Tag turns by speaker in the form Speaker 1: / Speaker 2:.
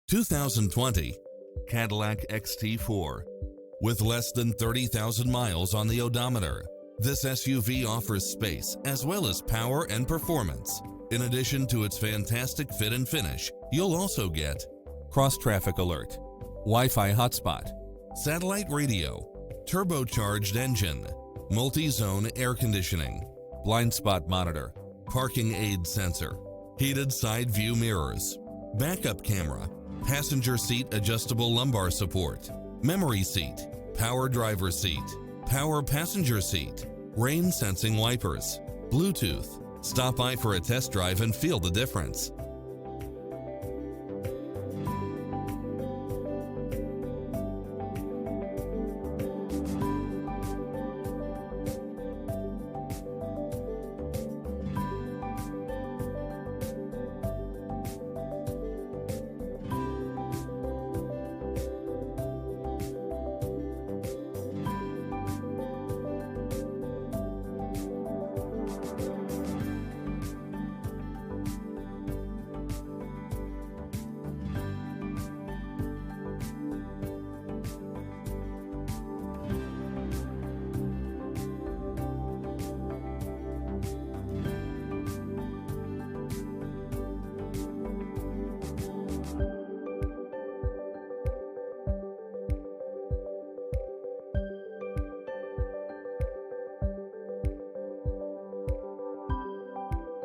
Speaker 1: 2020 Cadillac XT4. With less than 30,000 miles on the odometer, this SUV offers space as well as power and performance. In addition to its fantastic fit and finish, you'll also get cross-traffic alert, Wi-Fi hotspot, satellite radio, turbocharged engine, multi-zone air conditioning, blind spot monitor, parking aid sensor, heated side view mirrors, backup camera, passenger seat adjustable lumbar support, memory seat, power driver seat, power passenger seat, rain sensing wipers, Bluetooth. Stop by for a test drive and feel the difference.